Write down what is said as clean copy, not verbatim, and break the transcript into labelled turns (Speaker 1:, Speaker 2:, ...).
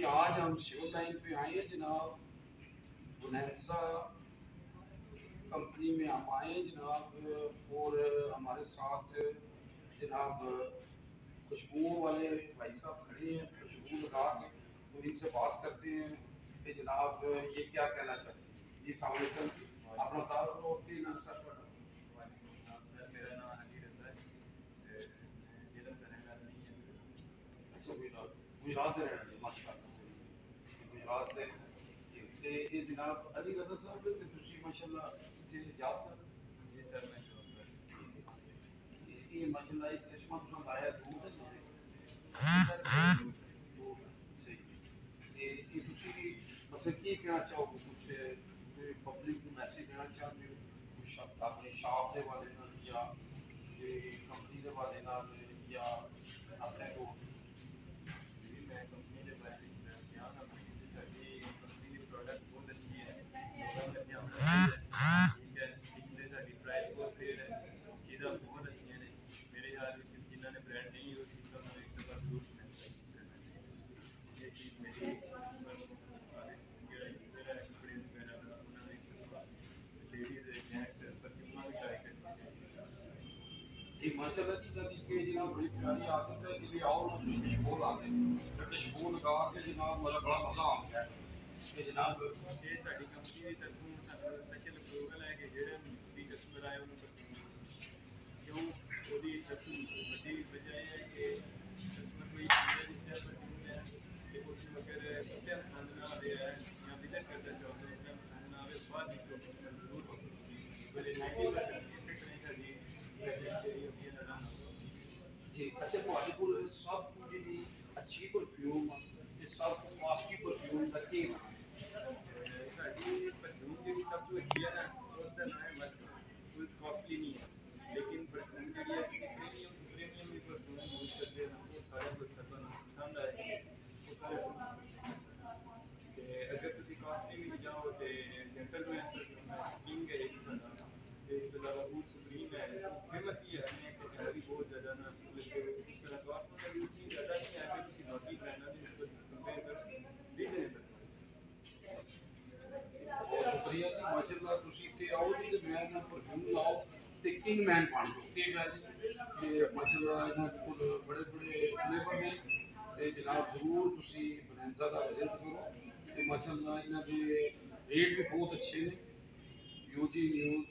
Speaker 1: जी आज हम civil line पे आए हैं जनाब। बुनेंसा कंपनी में हम आए हैं जनाब, और हमारे साथ जनाब खुशबू वाले भाई साहब खड़े हैं, खुशबू लगा के तो इनसे बात करते हैं कि जनाब ये क्या कहना चाहते हैं। जी सलाम अलैकुम जी, अपना तारुफ और की नाम सर पर।
Speaker 2: मेरा नाम अली रजा है, जिला का रहने वाला नहीं है।
Speaker 1: अच्छा, गुजरात से रहने वाले, माशाअल्लाह गुजरात से। ते ये जनाब अली रजा साहब ते तुसी माशाअल्लाह इत्थे जॉब कर।
Speaker 2: जी सर, मैं जॉब कर
Speaker 1: ये माशाअल्लाह एक चश्मा तुसा लाया दूर दा जी
Speaker 2: सर
Speaker 1: दूर दा, सही। ते ये तुसी मतलब की कहना चाहोगे, कुछ कोई पब्लिक को मैसेज देना चाहते हो कुछ अपने शॉप के बारे नाल या कंपनी के बारे नाल या अपने को।
Speaker 2: जी मैं कंपनी के बारे में यहाँ का कि साडी कंपनी की प्रोडक्ट बहुत अच्छी है, लोगों ने ध्यान रखा है। ठीक है, इसलिए साडी प्राइस बहुत फेयर है, चीज़ें बहुत अच्छी हैं। मेरे ख्याल में जिन्होंने ब्रांड नहीं यूज़ किया उन्होंने एक दफ़ा जरूर करना चाहिए। ये चीज़ मेरी यूज़र है कपड़े वगैरह का, उन्होंने एक दफ़ा लेडीज़ जेंट्स परफ्यूम भी ट्राई करनी चाहिए।
Speaker 1: जी माशाल्लाह जी, जब के जनाब बड़ी प्यारी आदत है कि आओ ना तो खुशबू लाते तो खुशबू लगा के जनाब मतलब बड़ा मजा आता है कि जनाब।
Speaker 2: ये साडी कंपनी की तरफों सानू स्पेशल अप्रूवल है कि जेड़े भी कस्टमर आए उन्होंने परफ्यूम क्यों ओदी सबसे बड़ी वजह यह है कि कस्टमर कोई चीज़ जिस टाइम परफ्यूम है कि उसमें अगर उस टाइम पसंद ना आए है या विजिट करता शॉप में उस टाइम पसंद ना आए बाद में तो पसंद जरूर होगी। बड़े 90% इफेक्ट नहीं साडी जेड़ी होती है ना।
Speaker 1: जी अच्छा, ਤੁਹਾਡੇ ਕੋਲ ਸਭ ਤੋਂ ਜਿਹੜੀ ਅੱਛੀ परफ्यूम ਤੇ ਸਭ ਤੋਂ ਕਾਸਟਲੀ परफ्यूम ਦਾ ਕੀ ਨਾਮ ਹੈ।
Speaker 2: साडी परफ्यूम जी सब तो अच्छी है ना, उसका नाम है मस्क। कोई कॉस्टली नहीं है, लेकिन परफ्यूम जी है प्रीमियम प्रीमियम भी परफ्यूम यूज करते हैं वो सारे को सबको पसंद आए वो सारे अगर तुम कॉस्टली भी जाओ तो जेंटलमैन परफ्यूम है, किंग है एक बंदा, इसके अलावा वूड सुप्रीम है, फेमस ही है कि भी बहुत ज़्यादा ना इस तरह कॉस्ट में यूज नहीं ज़्यादा नहीं है कि किसी बाकी ब्रांडों ने इसको कंपेयर कर रीजनेबल।
Speaker 1: बहुत शुक्रिया जी, माशाल्लाह तुसी इत्थे आओ जी ते मैं ना परफ्यूम लाओ ते किंग मैन पानी जो के वैली ते माशाल्लाह इन्हां कोल बड़े बड़े फ्लेवर ने ते जनाब जरूर तुसी बुनेंसा दा विजिट करो ते माशाल्लाह इन्हां दे रेट भी बहुत अच्छे ने। UG news